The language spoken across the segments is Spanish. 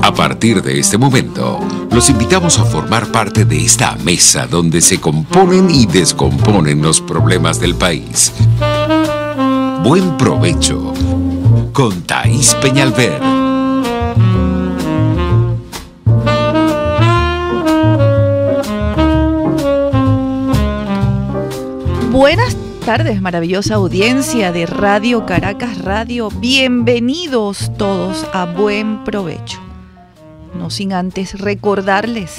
A partir de este momento, los invitamos a formar parte de esta mesa donde se componen y descomponen los problemas del país. Buen provecho con Thaís Peñalver. Buenas tardes, maravillosa audiencia de Radio Caracas Radio. Bienvenidos todos a Buen Provecho. No sin antes recordarles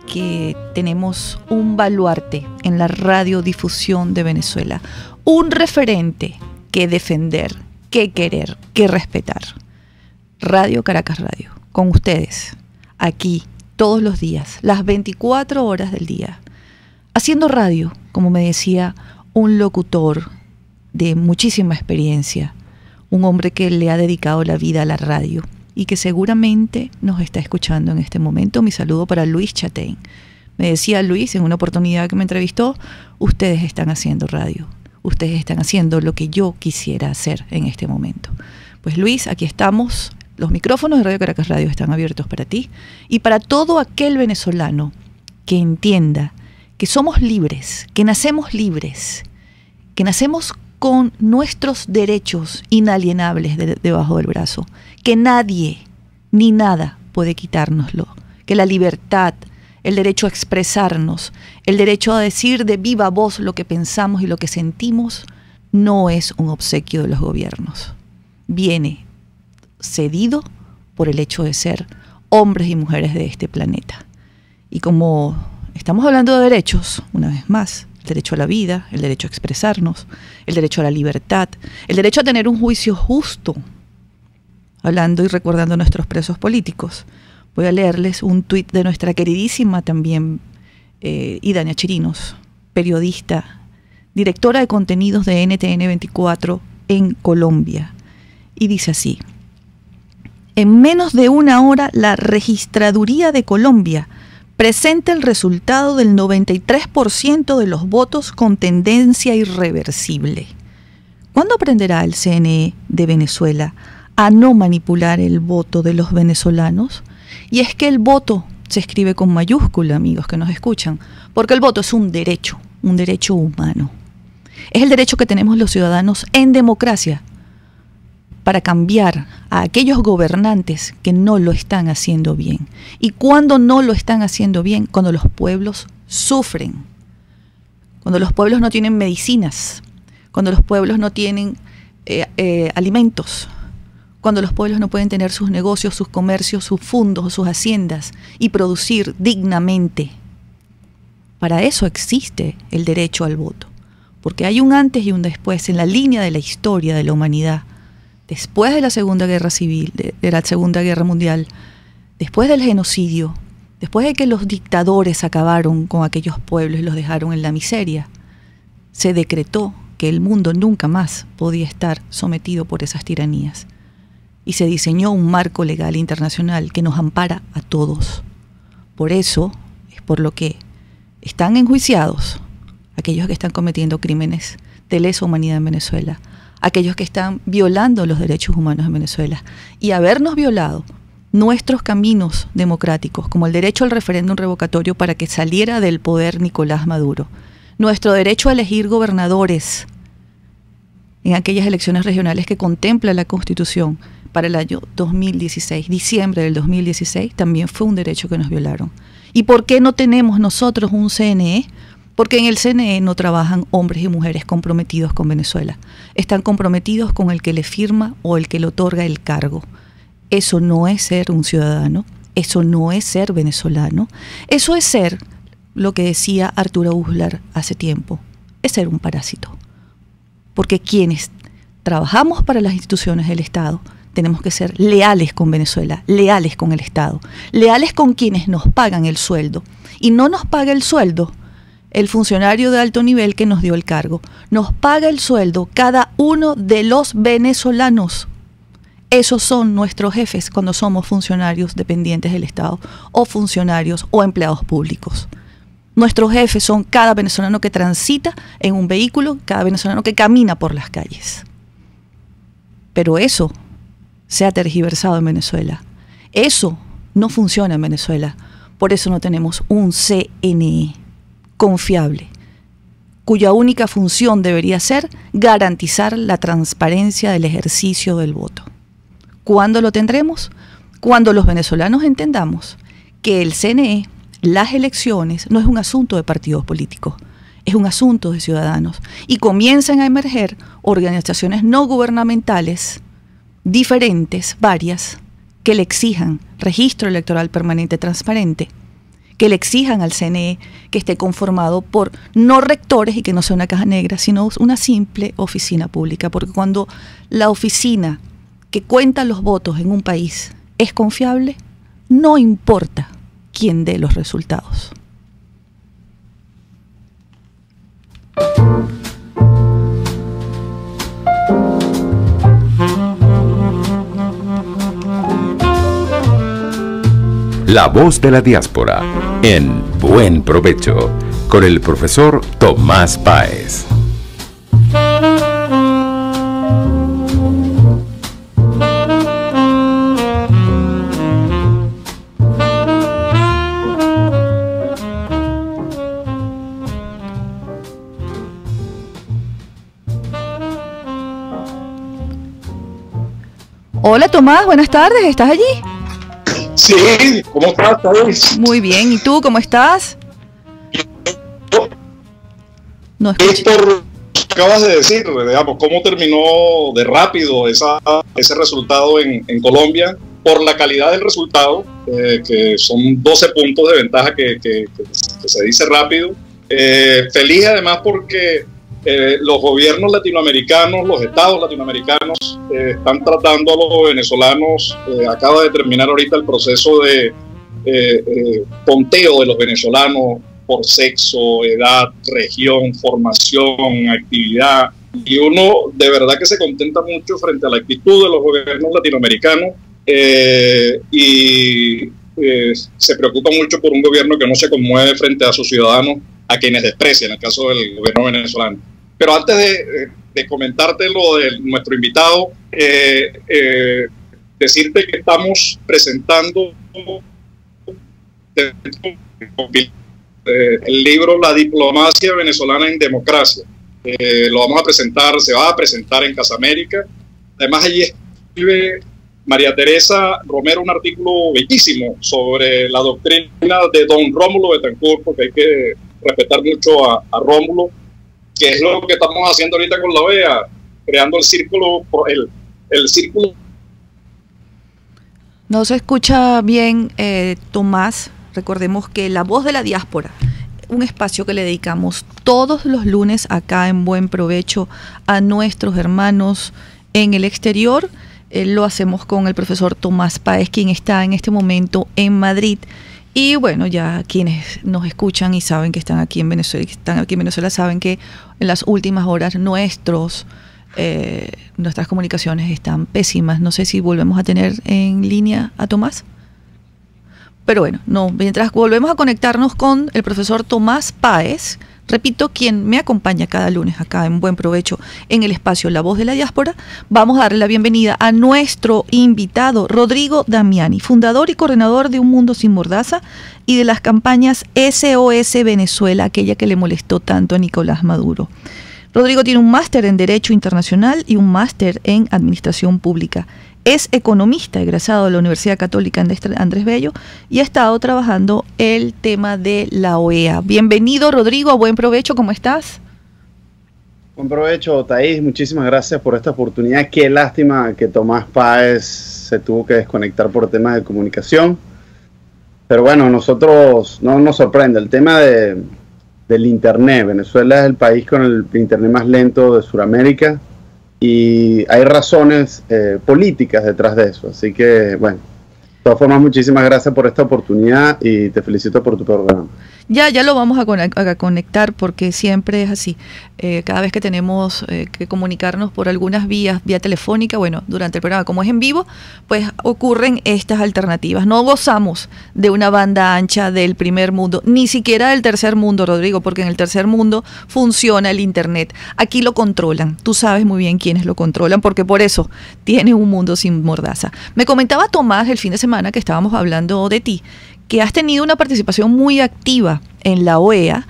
que tenemos un baluarte en la radiodifusión de Venezuela, un referente que defender, que querer, que respetar. Radio Caracas Radio, con ustedes, aquí, todos los días, las 24 horas del día, haciendo radio, como me decía un locutor de muchísima experiencia, un hombre que le ha dedicado la vida a la radio y que seguramente nos está escuchando en este momento. Mi saludo para Luis Chatein. Me decía Luis en una oportunidad que me entrevistó, ustedes están haciendo radio, ustedes están haciendo lo que yo quisiera hacer en este momento. Pues Luis, aquí estamos, los micrófonos de Radio Caracas Radio están abiertos para ti y para todo aquel venezolano que entienda que somos libres, que nacemos con nuestros derechos inalienables debajo del brazo, que nadie ni nada puede quitárnoslo, que la libertad, el derecho a expresarnos, el derecho a decir de viva voz lo que pensamos y lo que sentimos, no es un obsequio de los gobiernos. Viene cedido por el hecho de ser hombres y mujeres de este planeta. Y como estamos hablando de derechos, una vez más, el derecho a la vida, el derecho a expresarnos, el derecho a la libertad, el derecho a tener un juicio justo, hablando y recordando a nuestros presos políticos. Voy a leerles un tuit de nuestra queridísima también Idania Chirinos, periodista, directora de contenidos de NTN 24 en Colombia, y dice así: en menos de una hora la Registraduría de Colombia presenta el resultado del 93% de los votos con tendencia irreversible. ¿Cuándo aprenderá el CNE de Venezuela a no manipular el voto de los venezolanos? Y es que el voto se escribe con mayúscula, amigos que nos escuchan, porque el voto es un derecho humano. Es el derecho que tenemos los ciudadanos en democracia para cambiar a aquellos gobernantes que no lo están haciendo bien. Y cuando no lo están haciendo bien, cuando los pueblos sufren, cuando los pueblos no tienen medicinas, cuando los pueblos no tienen alimentos, cuando los pueblos no pueden tener sus negocios, sus comercios, sus fondos, sus haciendas y producir dignamente. Para eso existe el derecho al voto, porque hay un antes y un después en la línea de la historia de la humanidad. Después de la Segunda Guerra Civil, de la Segunda Guerra Mundial, después del genocidio, después de que los dictadores acabaron con aquellos pueblos y los dejaron en la miseria, se decretó que el mundo nunca más podía estar sometido por esas tiranías. Y se diseñó un marco legal internacional que nos ampara a todos. Por eso es por lo que están enjuiciados aquellos que están cometiendo crímenes de lesa humanidad en Venezuela, aquellos que están violando los derechos humanos en Venezuela, y habernos violado nuestros caminos democráticos, como el derecho al referéndum revocatorio para que saliera del poder Nicolás Maduro, nuestro derecho a elegir gobernadores en aquellas elecciones regionales que contempla la Constitución para el año 2016, diciembre del 2016, también fue un derecho que nos violaron. ¿Y por qué no tenemos nosotros un CNE? Porque en el CNE no trabajan hombres y mujeres comprometidos con Venezuela. Están comprometidos con el que le firma o el que le otorga el cargo. Eso no es ser un ciudadano, eso no es ser venezolano, eso es ser lo que decía Arturo Uslar hace tiempo, es ser un parásito. Porque quienes trabajamos para las instituciones del Estado tenemos que ser leales con Venezuela, leales con el Estado, leales con quienes nos pagan el sueldo. Y no nos paga el sueldo el funcionario de alto nivel que nos dio el cargo, nos paga el sueldo cada uno de los venezolanos. Esos son nuestros jefes cuando somos funcionarios dependientes del Estado o funcionarios o empleados públicos. Nuestros jefes son cada venezolano que transita en un vehículo, cada venezolano que camina por las calles. Pero eso se ha tergiversado en Venezuela. Eso no funciona en Venezuela. Por eso no tenemos un CNE confiable, cuya única función debería ser garantizar la transparencia del ejercicio del voto. ¿Cuándo lo tendremos? Cuando los venezolanos entendamos que el CNE, las elecciones, no es un asunto de partidos políticos, es un asunto de ciudadanos, y comiencen a emerger organizaciones no gubernamentales diferentes, varias, que le exijan registro electoral permanente transparente, que le exijan al CNE que esté conformado por no rectores y que no sea una caja negra, sino una simple oficina pública, porque cuando la oficina que cuenta los votos en un país es confiable, no importa quién dé los resultados. La voz de la diáspora, en Buen Provecho, con el profesor Tomás Páez. Hola Tomás, buenas tardes, ¿estás allí? Sí, ¿cómo estás, Thais? Muy bien, ¿y tú cómo estás? No escucho. Héctor, acabas de decir, digamos, cómo terminó de rápido ese resultado en Colombia, por la calidad del resultado, que son 12 puntos de ventaja que se dice rápido. Feliz además porque los gobiernos latinoamericanos, los estados latinoamericanos, están tratando a los venezolanos. Acaba de terminar ahorita el proceso de conteo de los venezolanos por sexo, edad, región, formación, actividad, y uno de verdad que se contenta mucho frente a la actitud de los gobiernos latinoamericanos, y se preocupa mucho por un gobierno que no se conmueve frente a sus ciudadanos, a quienes desprecia, en el caso del gobierno venezolano. Pero antes de comentarte lo de nuestro invitado, decirte que estamos presentando el libro La diplomacia venezolana en democracia. Lo vamos a presentar, se va a presentar en Casa América. Además, allí escribe María Teresa Romero un artículo bellísimo sobre la doctrina de don Rómulo Betancourt, porque hay que respetar mucho a Rómulo, que es lo que estamos haciendo ahorita con la OEA, creando el círculo, el círculo. No se escucha bien, Tomás. Recordemos que La Voz de la Diáspora, un espacio que le dedicamos todos los lunes acá en Buen Provecho a nuestros hermanos en el exterior. Lo hacemos con el profesor Tomás Páez, quien está en este momento en Madrid. Y bueno, ya quienes nos escuchan y saben que están aquí en Venezuela, saben que en las últimas horas nuestras comunicaciones están pésimas. No sé si volvemos a tener en línea a Tomás. Pero bueno, no, mientras volvemos a conectarnos con el profesor Tomás Páez, repito, quien me acompaña cada lunes acá en Buen Provecho en el espacio La Voz de la Diáspora, vamos a darle la bienvenida a nuestro invitado, Rodrigo Damiani, fundador y coordinador de Un Mundo Sin Mordaza y de las campañas SOS Venezuela, aquella que le molestó tanto a Nicolás Maduro. Rodrigo tiene un máster en Derecho Internacional y un máster en Administración Pública. Es economista egresado de la Universidad Católica Andrés Bello y ha estado trabajando el tema de la OEA. Bienvenido, Rodrigo, a Buen Provecho, ¿cómo estás? Buen provecho, Thais, muchísimas gracias por esta oportunidad. Qué lástima que Tomás Páez se tuvo que desconectar por temas de comunicación. Pero bueno, nosotros no nos sorprende el tema del Internet. Venezuela es el país con el Internet más lento de Sudamérica. Y hay razones políticas detrás de eso. Así que, bueno, de todas formas, muchísimas gracias por esta oportunidad y te felicito por tu programa. Ya lo vamos a conectar porque siempre es así. Cada vez que tenemos que comunicarnos por algunas vías, vía telefónica, bueno, durante el programa, como es en vivo, pues ocurren estas alternativas. No gozamos de una banda ancha del primer mundo, ni siquiera del tercer mundo, Rodrigo, porque en el tercer mundo funciona el Internet. Aquí lo controlan. Tú sabes muy bien quiénes lo controlan, porque por eso tiene un mundo sin mordaza. Me comentaba Tomás el fin de semana que estábamos hablando de ti, que has tenido una participación muy activa en la OEA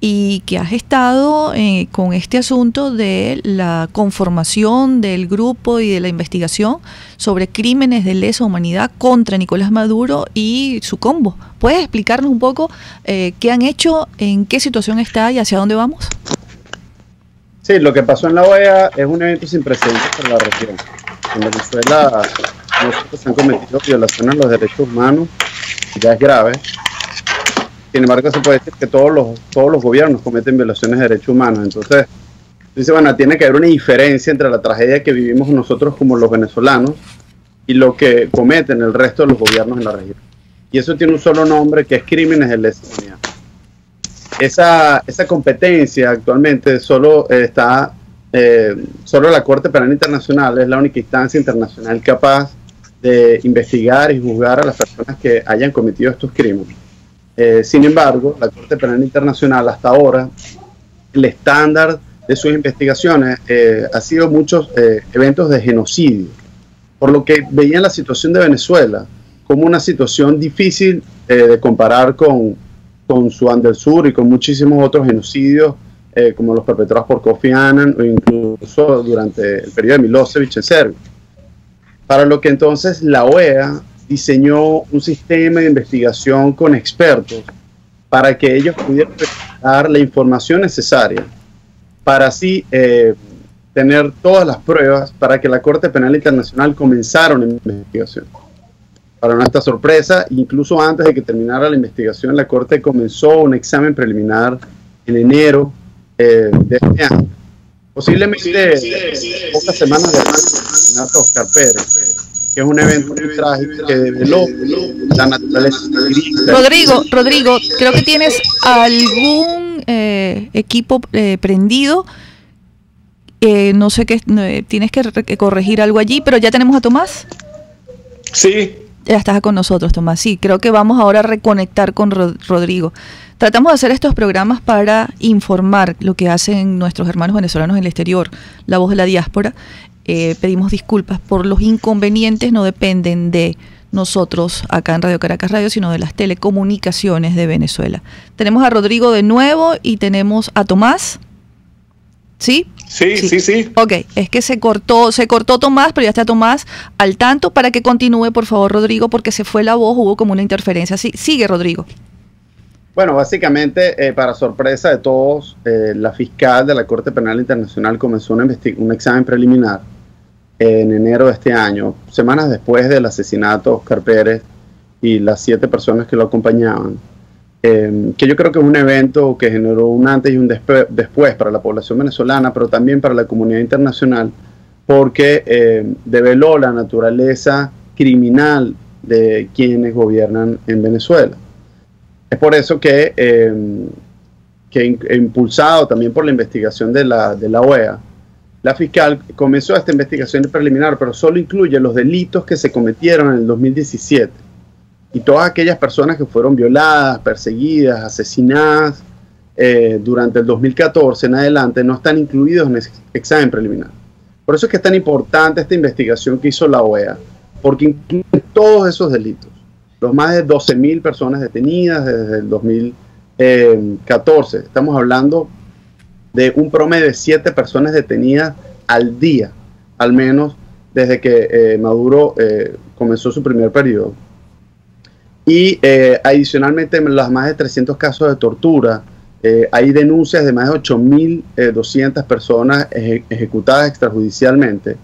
y que has estado con este asunto de la conformación del grupo y de la investigación sobre crímenes de lesa humanidad contra Nicolás Maduro y su combo. ¿Puedes explicarnos un poco qué han hecho, en qué situación está y hacia dónde vamos? Sí, lo que pasó en la OEA es un evento sin precedentes para la región. En Venezuela nosotros han cometido violaciones a los derechos humanos, ya es grave. Sin embargo, se puede decir que todos los gobiernos cometen violaciones de derechos humanos. Entonces, dice, bueno, tiene que haber una diferencia entre la tragedia que vivimos nosotros como los venezolanos y lo que cometen el resto de los gobiernos en la región. Y eso tiene un solo nombre, que es crímenes de lesa humanidad. Esa competencia actualmente solo la Corte Penal Internacional es la única instancia internacional capaz de investigar y juzgar a las personas que hayan cometido estos crímenes. Sin embargo, la Corte Penal Internacional hasta ahora, el estándar de sus investigaciones ha sido muchos eventos de genocidio, por lo que veían la situación de Venezuela como una situación difícil de comparar con Sudán del Sur y con muchísimos otros genocidios como los perpetrados por Kofi Annan o incluso durante el periodo de Milosevic en Serbia. Para lo que entonces la OEA diseñó un sistema de investigación con expertos para que ellos pudieran dar la información necesaria para así tener todas las pruebas para que la Corte Penal Internacional comenzara una investigación. Para nuestra sorpresa, incluso antes de que terminara la investigación, la Corte comenzó un examen preliminar en enero de este año. Posiblemente pocas semanas después del asesinato de Oscar Pérez, que es un evento muy trágico que develó la naturaleza. Rodrigo, creo que tienes algún equipo prendido. No sé qué, tienes que corregir algo allí, pero ya tenemos a Tomás. Sí. Ya estás con nosotros, Tomás. Sí, creo que vamos ahora a reconectar con Rodrigo. Tratamos de hacer estos programas para informar lo que hacen nuestros hermanos venezolanos en el exterior, la voz de la diáspora. Pedimos disculpas por los inconvenientes, no dependen de nosotros acá en Radio Caracas Radio, sino de las telecomunicaciones de Venezuela. Tenemos a Rodrigo de nuevo y tenemos a Tomás. ¿Sí? Sí. Ok, es que se cortó Tomás, pero ya está Tomás al tanto. Para que continúe, por favor, Rodrigo, porque se fue la voz, hubo como una interferencia. Sí, sigue, Rodrigo. Bueno, básicamente, para sorpresa de todos, la fiscal de la Corte Penal Internacional comenzó un examen preliminar en enero de este año, semanas después del asesinato de Oscar Pérez y las 7 personas que lo acompañaban. Que yo creo que es un evento que generó un antes y un después para la población venezolana, pero también para la comunidad internacional, porque develó la naturaleza criminal de quienes gobiernan en Venezuela. Es por eso que impulsado también por la investigación de la OEA, la fiscal comenzó esta investigación preliminar, pero solo incluye los delitos que se cometieron en el 2017. Y todas aquellas personas que fueron violadas, perseguidas, asesinadas durante el 2014 en adelante no están incluidos en ese examen preliminar. Por eso es que es tan importante esta investigación que hizo la OEA, porque incluye todos esos delitos. Los más de 12.000 personas detenidas desde el 2014. Estamos hablando de un promedio de 7 personas detenidas al día, al menos desde que Maduro comenzó su primer periodo. Y adicionalmente, en los más de 300 casos de tortura, hay denuncias de más de 8.200 personas ejecutadas extrajudicialmente.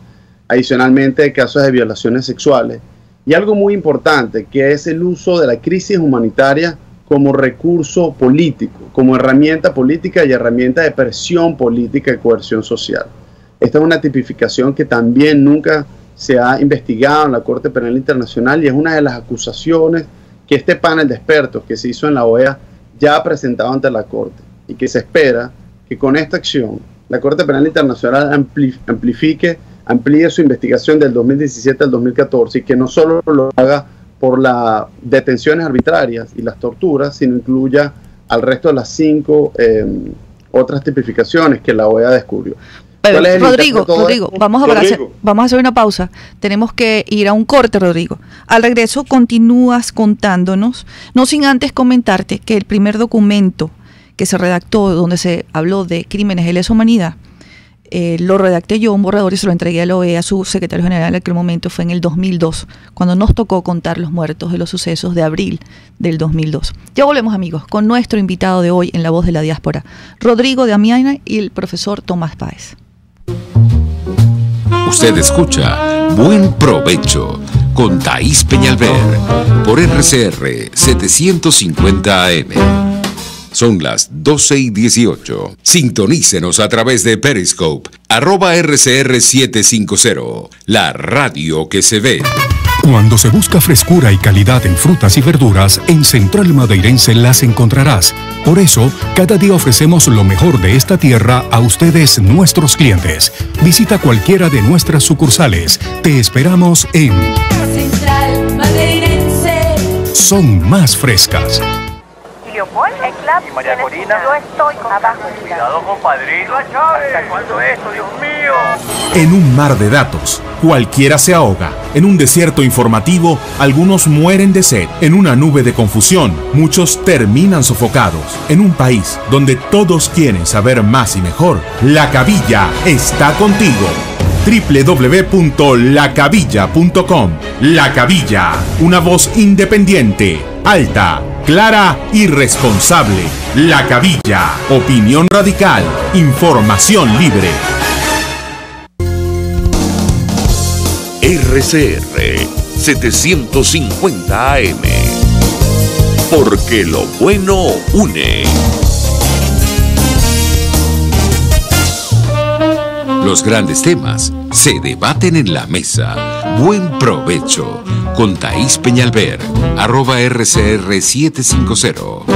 Adicionalmente, casos de violaciones sexuales. Y algo muy importante, que es el uso de la crisis humanitaria como recurso político, como herramienta política y herramienta de presión política y coerción social. Esta es una tipificación que también nunca se ha investigado en la Corte Penal Internacional y es una de las acusaciones que este panel de expertos que se hizo en la OEA ya presentado ante la Corte y que se espera que con esta acción la Corte Penal Internacional amplíe su investigación del 2017 al 2014 y que no solo lo haga por las detenciones arbitrarias y las torturas, sino incluya al resto de las 5 otras tipificaciones que la OEA descubrió. Rodrigo, vamos a hacer una pausa. Tenemos que ir a un corte, Rodrigo. Al regreso continúas contándonos, no sin antes comentarte que el primer documento que se redactó, donde se habló de crímenes de lesa humanidad, lo redacté yo, un borrador, y se lo entregué a la OEA, a su secretario general en aquel momento, fue en el 2002, cuando nos tocó contar los muertos de los sucesos de abril del 2002. Ya volvemos, amigos, con nuestro invitado de hoy en La Voz de la Diáspora, Rodrigo Damiani, y el profesor Tomás Páez. Usted escucha Buen Provecho con Thaís Peñalver por RCR 750 AM. Son las 12:18. Sintonícenos a través de Periscope, @RCR750, la radio que se ve. Cuando se busca frescura y calidad en frutas y verduras, en Central Madeirense las encontrarás. Por eso, cada día ofrecemos lo mejor de esta tierra a ustedes, nuestros clientes. Visita cualquiera de nuestras sucursales. Te esperamos en Central Madeirense. Son más frescas. Y María Corina, yo estoy abajo. Cuidado, compadrito. ¿Hasta cuándo esto, Dios mío? En un mar de datos, cualquiera se ahoga. En un desierto informativo, algunos mueren de sed. En una nube de confusión, muchos terminan sofocados. En un país donde todos quieren saber más y mejor, La Cabilla está contigo. www.lacabilla.com. La Cabilla, una voz independiente, alta, clara y responsable. La Cabilla, opinión radical, información libre. RCR 750 AM. Porque lo bueno une. Los grandes temas se debaten en la mesa. Buen Provecho con Thaís Peñalver, @RCR750.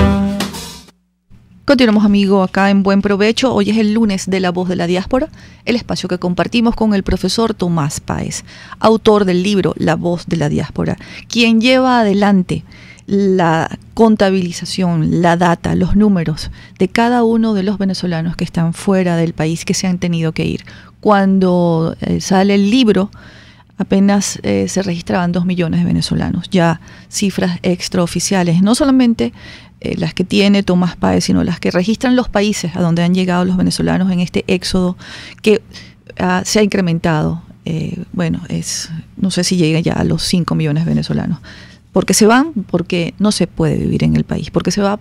Continuamos, amigo, acá en Buen Provecho. Hoy es el lunes de La Voz de la Diáspora, el espacio que compartimos con el profesor Tomás Páez, autor del libro La Voz de la Diáspora, quien lleva adelante la contabilización, la data, los números de cada uno de los venezolanos que están fuera del país, que se han tenido que ir. Cuando sale el libro, apenas se registraban 2 millones de venezolanos, ya cifras extraoficiales, no solamente las que tiene Tomás Páez, sino las que registran los países a donde han llegado los venezolanos en este éxodo que se ha incrementado. No sé si llega ya a los 5 millones de venezolanos. Porque se van, porque no se puede vivir en el país, porque se van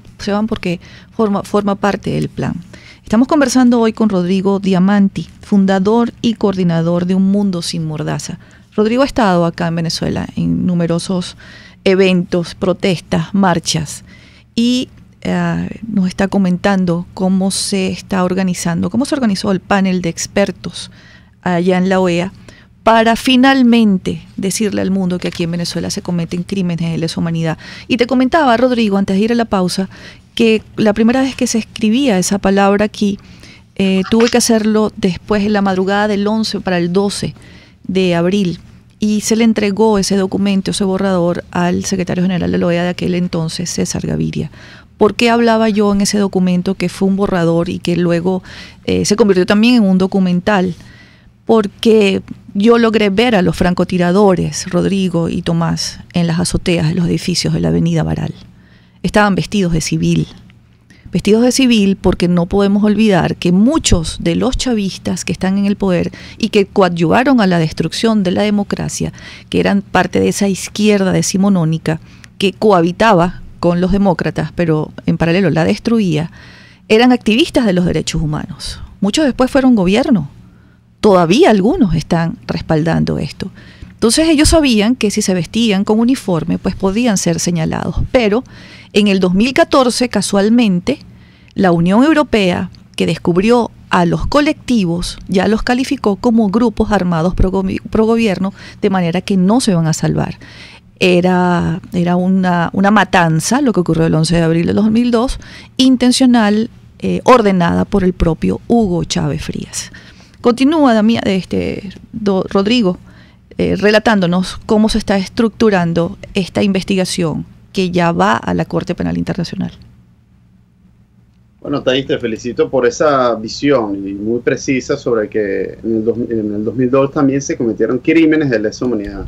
porque forma parte del plan. Estamos conversando hoy con Rodrigo Diamanti, fundador y coordinador de Un Mundo Sin Mordaza. Rodrigo ha estado acá en Venezuela en numerosos eventos, protestas, marchas, y nos está comentando cómo se está organizando, cómo se organizó el panel de expertos allá en la OEA, para finalmente decirle al mundo que aquí en Venezuela se cometen crímenes de lesa humanidad. Y te comentaba, Rodrigo, antes de ir a la pausa, que la primera vez que se escribía esa palabra aquí, tuve que hacerlo después en la madrugada del 11 para el 12 de abril, y se le entregó ese documento, ese borrador, al secretario general de la OEA de aquel entonces, César Gaviria. ¿Por qué hablaba yo en ese documento que fue un borrador y que luego se convirtió también en un documental? Porque yo logré ver a los francotiradores, Rodrigo y Tomás, en las azoteas de los edificios de la avenida Baral. Estaban vestidos de civil porque no podemos olvidar que muchos de los chavistas que están en el poder y que coadyuvaron a la destrucción de la democracia, que eran parte de esa izquierda decimonónica que cohabitaba con los demócratas, pero en paralelo la destruía, eran activistas de los derechos humanos. Muchos después fueron gobierno. Todavía algunos están respaldando esto. Entonces ellos sabían que si se vestían con uniforme, pues podían ser señalados. Pero en el 2014, casualmente, la Unión Europea, que descubrió a los colectivos, ya los calificó como grupos armados pro gobierno, de manera que no se van a salvar. Era una matanza, lo que ocurrió el 11 de abril de 2002, intencional, ordenada por el propio Hugo Chávez Frías. Continúa Rodrigo relatándonos cómo se está estructurando esta investigación que ya va a la Corte Penal Internacional. Bueno, Thais, te felicito por esa visión y muy precisa sobre que en el 2002 también se cometieron crímenes de lesa humanidad.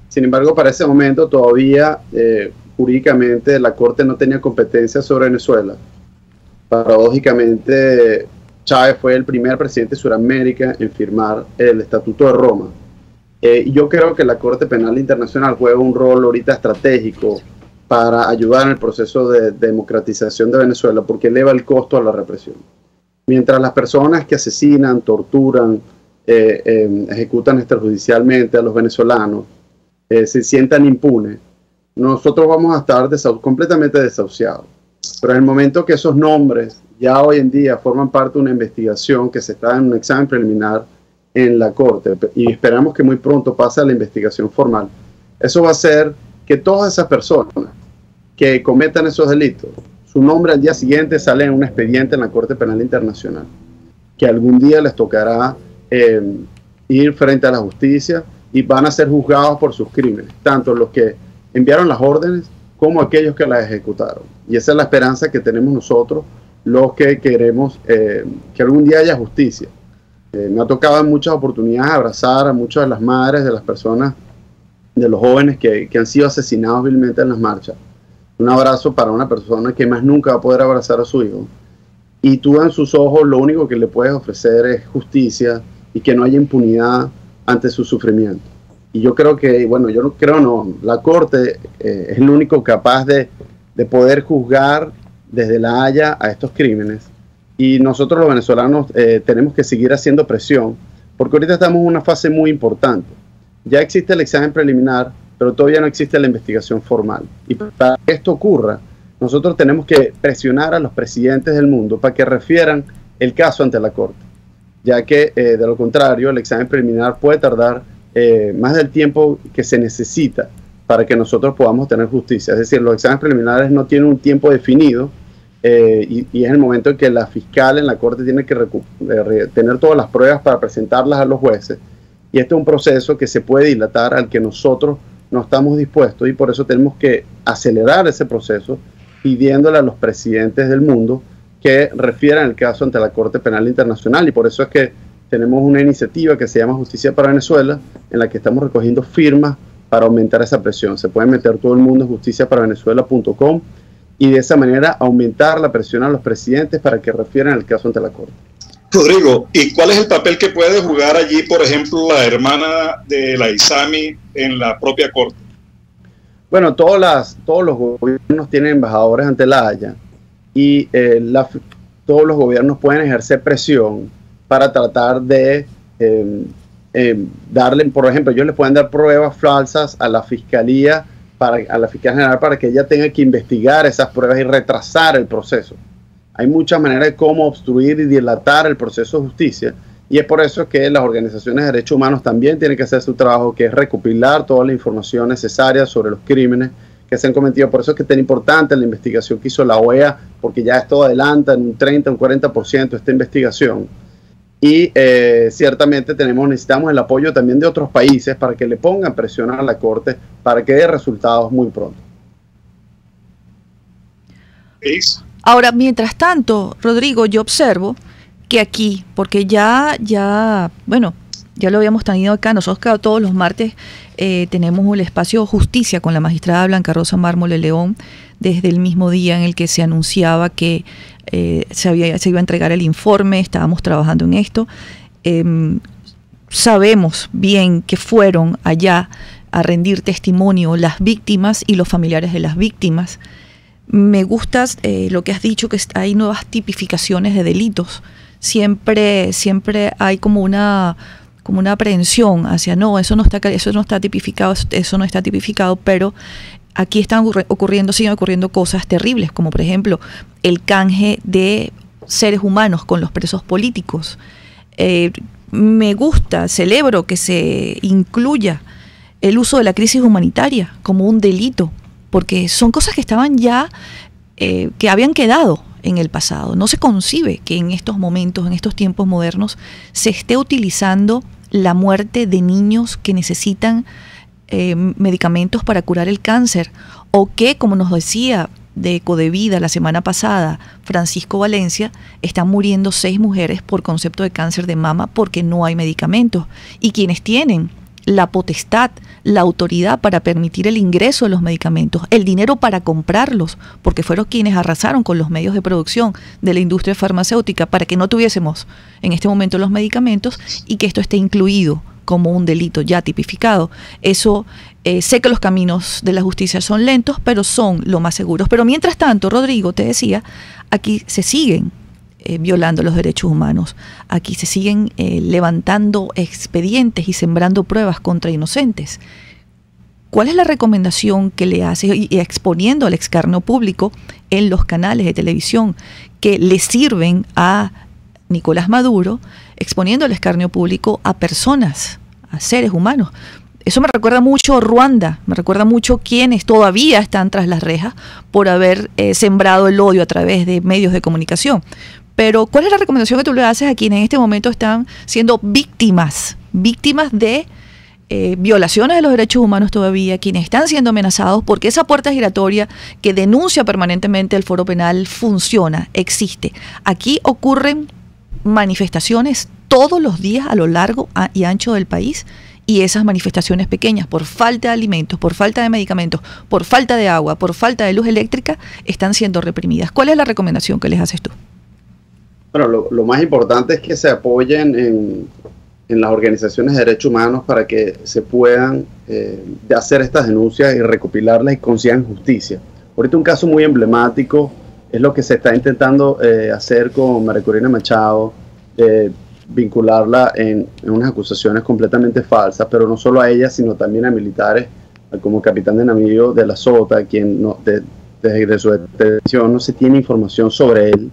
Sin embargo, para ese momento todavía jurídicamente la Corte no tenía competencia sobre Venezuela. Paradójicamente, Chávez fue el primer presidente de Sudamérica en firmar el Estatuto de Roma. Y yo creo que la Corte Penal Internacional juega un rol ahorita estratégico para ayudar en el proceso de democratización de Venezuela, porque eleva el costo a la represión. Mientras las personas que asesinan, torturan, ejecutan extrajudicialmente a los venezolanos se sientan impunes, nosotros vamos a estar completamente desahuciados. Pero en el momento que esos nombres ya hoy en día forman parte de una investigación que se está en un examen preliminar en la Corte, y esperamos que muy pronto pase a la investigación formal, eso va a hacer que todas esas personas que cometan esos delitos, su nombre al día siguiente sale en un expediente en la Corte Penal Internacional, que algún día les tocará ir frente a la justicia y van a ser juzgados por sus crímenes, tanto los que enviaron las órdenes como aquellos que las ejecutaron. Y esa es la esperanza que tenemos nosotros, los que queremos que algún día haya justicia. Me ha tocado en muchas oportunidades abrazar a muchas de las madres de las personas, de los jóvenes que han sido asesinados vilmente en las marchas. Un abrazo para una persona que más nunca va a poder abrazar a su hijo. Y tú en sus ojos lo único que le puedes ofrecer es justicia y que no haya impunidad ante su sufrimiento. Y yo creo que, bueno, yo no creo, la Corte es el único capaz de poder juzgar desde La Haya a estos crímenes. Y nosotros los venezolanos tenemos que seguir haciendo presión, porque ahorita estamos en una fase muy importante. Ya existe el examen preliminar, pero todavía no existe la investigación formal. Y para que esto ocurra, nosotros tenemos que presionar a los presidentes del mundo para que refieran el caso ante la Corte, ya que de lo contrario el examen preliminar puede tardar más del tiempo que se necesita para que nosotros podamos tener justicia. Es decir, los exámenes preliminares no tienen un tiempo definido y es el momento en que la fiscal en la Corte tiene que tener todas las pruebas para presentarlas a los jueces. Y este es un proceso que se puede dilatar al que nosotros no estamos dispuestos, y por eso tenemos que acelerar ese proceso pidiéndole a los presidentes del mundo que refieran el caso ante la Corte Penal Internacional. Y por eso es que tenemos una iniciativa que se llama Justicia para Venezuela, en la que estamos recogiendo firmas para aumentar esa presión. Se puede meter todo el mundo en justiciaparavenezuela.com y de esa manera aumentar la presión a los presidentes para que refieran el caso ante la Corte. Rodrigo, ¿y cuál es el papel que puede jugar allí, por ejemplo, la hermana de la ISAMI en la propia Corte? Bueno, todos los gobiernos tienen embajadores ante La Haya y todos los gobiernos pueden ejercer presión para tratar de darle, por ejemplo, ellos le pueden dar pruebas falsas a la Fiscalía General para que ella tenga que investigar esas pruebas y retrasar el proceso. Hay muchas maneras de cómo obstruir y dilatar el proceso de justicia, y es por eso que las organizaciones de derechos humanos también tienen que hacer su trabajo, que es recopilar toda la información necesaria sobre los crímenes que se han cometido. Por eso es que es tan importante la investigación que hizo la OEA, porque ya esto adelanta en un 30, un 40% esta investigación. Y ciertamente necesitamos el apoyo también de otros países para que le pongan presión a la Corte para que dé resultados muy pronto. Ahora, mientras tanto, Rodrigo, yo observo que aquí, porque ya lo habíamos tenido acá, nosotros todos los martes tenemos el espacio Justicia con la magistrada Blanca Rosa Mármol de León, desde el mismo día en el que se anunciaba que se iba a entregar el informe, estábamos trabajando en esto. Sabemos bien que fueron allá a rendir testimonio las víctimas y los familiares de las víctimas. Me gusta lo que has dicho, que hay nuevas tipificaciones de delitos. Siempre hay como una aprehensión hacia eso no está tipificado, pero aquí siguen ocurriendo cosas terribles, como por ejemplo el canje de seres humanos con los presos políticos. Celebro que se incluya el uso de la crisis humanitaria como un delito, porque son cosas que estaban ya, que habían quedado en el pasado. No se concibe que en estos momentos, en estos tiempos modernos, se esté utilizando la muerte de niños que necesitan medicamentos para curar el cáncer, o que, como nos decía de Ecodevida la semana pasada Francisco Valencia, están muriendo 6 mujeres por concepto de cáncer de mama porque no hay medicamentos, y quienes tienen la potestad, la autoridad para permitir el ingreso de los medicamentos, el dinero para comprarlos, porque fueron quienes arrasaron con los medios de producción de la industria farmacéutica para que no tuviésemos en este momento los medicamentos, y que esto esté incluido como un delito ya tipificado. Eso, sé que los caminos de la justicia son lentos, pero son lo más seguros. Pero mientras tanto, Rodrigo, te decía, aquí se siguen violando los derechos humanos. Aquí se siguen levantando expedientes y sembrando pruebas contra inocentes. ¿Cuál es la recomendación que le haces, y exponiendo al escarnio público en los canales de televisión que le sirven a Nicolás Maduro, exponiendo el escarnio público a personas, a seres humanos? Eso me recuerda mucho a Ruanda, me recuerda mucho quienes todavía están tras las rejas por haber sembrado el odio a través de medios de comunicación. Pero, ¿cuál es la recomendación que tú le haces a quienes en este momento están siendo víctimas de violaciones de los derechos humanos todavía, quienes están siendo amenazados, porque esa puerta giratoria que denuncia permanentemente el Foro Penal funciona, existe? Aquí ocurren manifestaciones todos los días a lo largo y ancho del país, y esas manifestaciones pequeñas, por falta de alimentos, por falta de medicamentos, por falta de agua, por falta de luz eléctrica, están siendo reprimidas. ¿Cuál es la recomendación que les haces tú? Bueno, lo más importante es que se apoyen en las organizaciones de derechos humanos para que se puedan hacer estas denuncias y recopilarlas y consigan justicia. Ahorita un caso muy emblemático es lo que se está intentando hacer con María Corina Machado, vincularla en unas acusaciones completamente falsas, pero no solo a ella, sino también a militares, como capitán de navío de la Sota, quien desde su detención no se tiene información sobre él.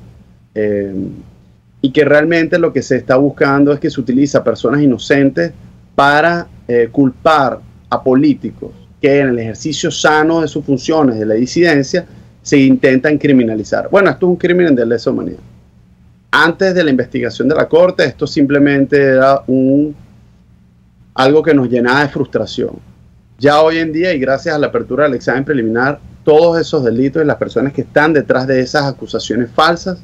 Y que realmente lo que se está buscando es que se utiliza a personas inocentes para culpar a políticos que en el ejercicio sano de sus funciones de la disidencia se intentan criminalizar. Bueno, esto es un crimen de lesa humanidad. Antes de la investigación de la Corte, esto simplemente era algo que nos llenaba de frustración. Ya hoy en día, y gracias a la apertura del examen preliminar, todos esos delitos y las personas que están detrás de esas acusaciones falsas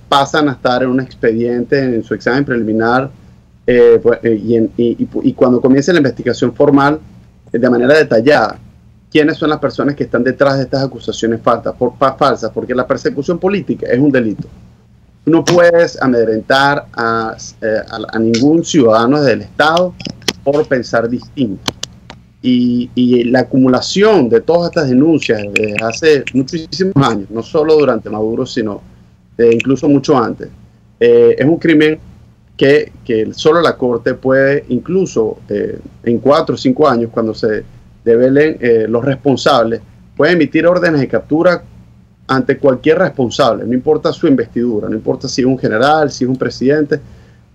pasan a estar en un expediente en su examen preliminar y cuando comience la investigación formal, de manera detallada, quiénes son las personas que están detrás de estas acusaciones falsas, porque la persecución política es un delito. No puedes amedrentar a ningún ciudadano del Estado por pensar distinto. Y la acumulación de todas estas denuncias desde hace muchísimos años, no solo durante Maduro, sino incluso mucho antes, es un crimen que solo la Corte puede, incluso en 4 o 5 años, cuando se develen los responsables, puede emitir órdenes de captura ante cualquier responsable, no importa su investidura, no importa si es un general, si es un presidente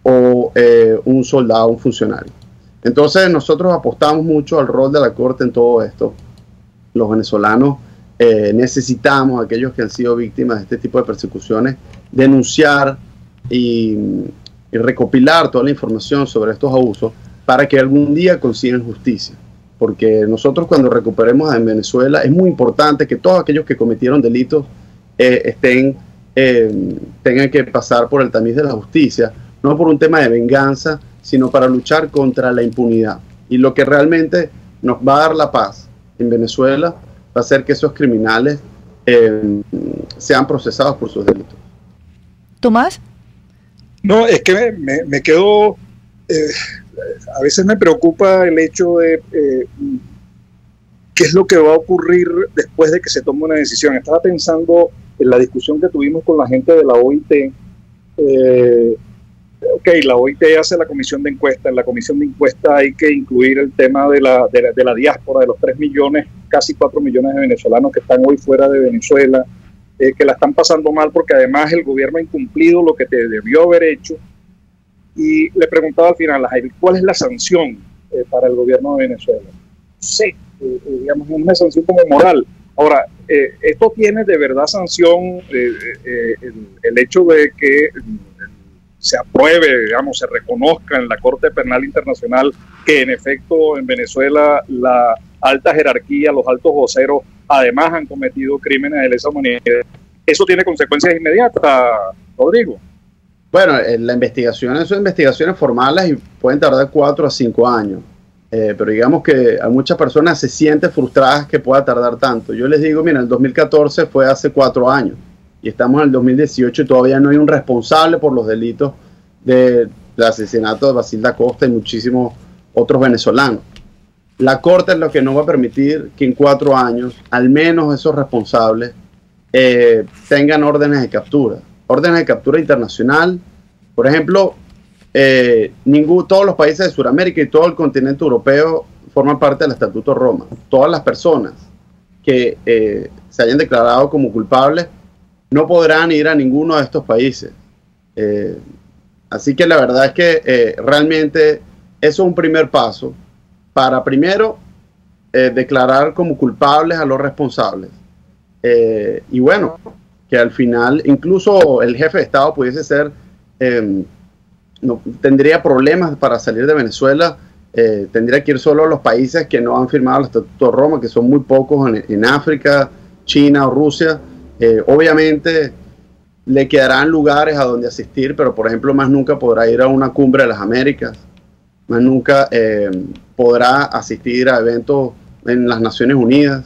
o un soldado, un funcionario. Entonces nosotros apostamos mucho al rol de la Corte en todo esto. Los venezolanos necesitamos, aquellos que han sido víctimas de este tipo de persecuciones, denunciar y recopilar toda la información sobre estos abusos para que algún día consigan justicia. Porque nosotros, cuando recuperemos en Venezuela, es muy importante que todos aquellos que cometieron delitos tengan que pasar por el tamiz de la justicia, no por un tema de venganza, sino para luchar contra la impunidad. Y lo que realmente nos va a dar la paz en Venezuela va a ser que esos criminales sean procesados por sus delitos. ¿Tomás? No, es que me quedo... a veces me preocupa el hecho de qué es lo que va a ocurrir después de que se tome una decisión. Estaba pensando en la discusión que tuvimos con la gente de la OIT. La OIT hace la comisión de encuesta. En la comisión de encuesta hay que incluir el tema de la diáspora, de los 3 millones, casi 4 millones de venezolanos que están hoy fuera de Venezuela, que la están pasando mal porque además el gobierno ha incumplido lo que te debió haber hecho. Y le preguntaba al final, ¿cuál es la sanción para el gobierno de Venezuela. Sí, digamos, una sanción como moral. Ahora, esto tiene de verdad sanción el hecho de que se apruebe, digamos, se reconozca en la Corte Penal Internacional que en efecto en Venezuela la alta jerarquía, los altos voceros, además han cometido crímenes de lesa humanidad. ¿Eso tiene consecuencias inmediatas, Rodrigo? Bueno, la investigación son investigaciones formales y pueden tardar 4 a 5 años. Pero digamos que a muchas personas se sienten frustradas que pueda tardar tanto. Yo les digo, mira, el 2014 fue hace 4 años y estamos en el 2018 y todavía no hay un responsable por los delitos del asesinato de Basil da Costa y muchísimos otros venezolanos. La Corte es lo que no va a permitir que en 4 años al menos esos responsables tengan órdenes de captura internacional. Por ejemplo, todos los países de Sudamérica y todo el continente europeo forman parte del Estatuto de Roma. Todas las personas que se hayan declarado como culpables no podrán ir a ninguno de estos países. Así que la verdad es que realmente eso es un primer paso para primero declarar como culpables a los responsables. Y bueno, que al final incluso el jefe de Estado pudiese ser... no tendría problemas para salir de Venezuela, tendría que ir solo a los países que no han firmado el Estatuto de Roma, que son muy pocos en África, China o Rusia. Obviamente le quedarán lugares a donde asistir, pero por ejemplo más nunca podrá ir a una cumbre de las Américas, más nunca podrá asistir a eventos en las Naciones Unidas.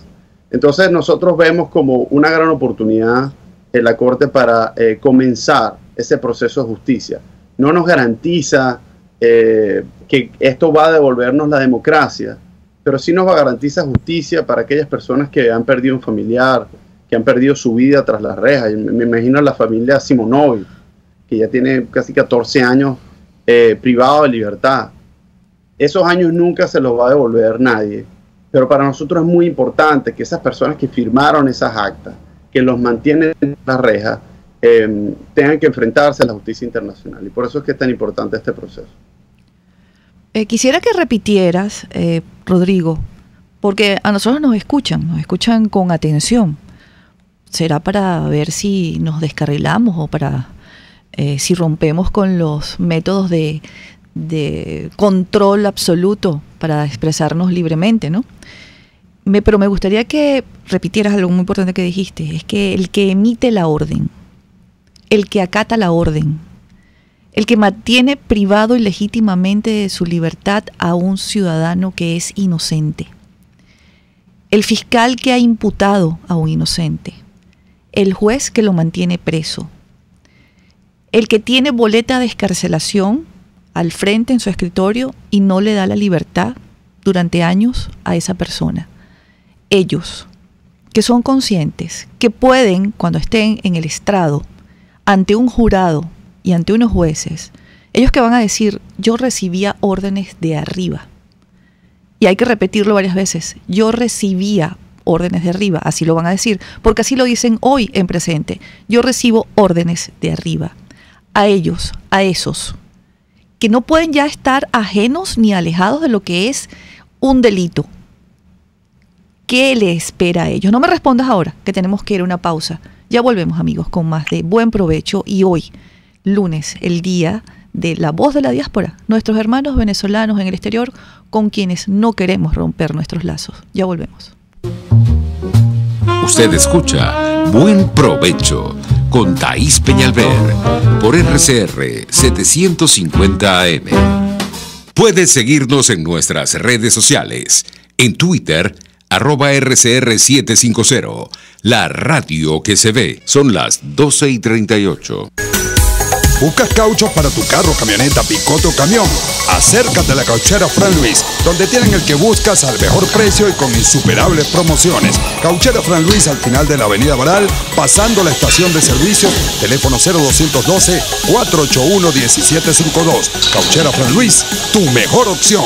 Entonces nosotros vemos como una gran oportunidad en la Corte para comenzar ese proceso de justicia. No nos garantiza que esto va a devolvernos la democracia, pero sí nos garantiza justicia para aquellas personas que han perdido un familiar, que han perdido su vida tras las rejas. Me imagino a la familia Simonovic, que ya tiene casi 14 años privado de libertad. Esos años nunca se los va a devolver nadie, pero para nosotros es muy importante que esas personas que firmaron esas actas, que los mantienen en las rejas, tengan que enfrentarse a la justicia internacional. Y por eso es que es tan importante este proceso. Quisiera que repitieras, Rodrigo, porque a nosotros nos escuchan con atención. ¿Será para ver si nos descarrilamos o para si rompemos con los métodos de control absoluto para expresarnos libremente, ¿no? Pero me gustaría que repitieras algo muy importante que dijiste, es que el que emite la orden, el que acata la orden, el que mantiene privado ilegítimamente de su libertad a un ciudadano que es inocente, el fiscal que ha imputado a un inocente, el juez que lo mantiene preso, el que tiene boleta de excarcelación al frente en su escritorio y no le da la libertad durante años a esa persona. Ellos, que son conscientes, que pueden, cuando estén en el estrado, ante un jurado y ante unos jueces, ellos que van a decir, yo recibía órdenes de arriba. Y hay que repetirlo varias veces, yo recibía órdenes de arriba, así lo van a decir, porque así lo dicen hoy en presente, yo recibo órdenes de arriba. A ellos, a esos, que no pueden ya estar ajenos ni alejados de lo que es un delito. ¿Qué le espera a ellos? No me respondas ahora, que tenemos que ir a una pausa. Ya volvemos, amigos, con más de Buen Provecho. Y hoy, lunes, el día de la voz de la diáspora, nuestros hermanos venezolanos en el exterior con quienes no queremos romper nuestros lazos. Ya volvemos. Usted escucha Buen Provecho con Thaís Peñalver por RCR 750 AM. Puedes seguirnos en nuestras redes sociales. En Twitter, @RCR750. La radio que se ve. Son las 12:38. ¿Buscas cauchos para tu carro, camioneta, picote o camión? Acércate a la Cauchera Fran Luis, donde tienen el que buscas al mejor precio y con insuperables promociones. Cauchera Fran Luis al final de la Avenida Baral, pasando la estación de servicio, teléfono 0212-481-1752. Cauchera Fran Luis, tu mejor opción.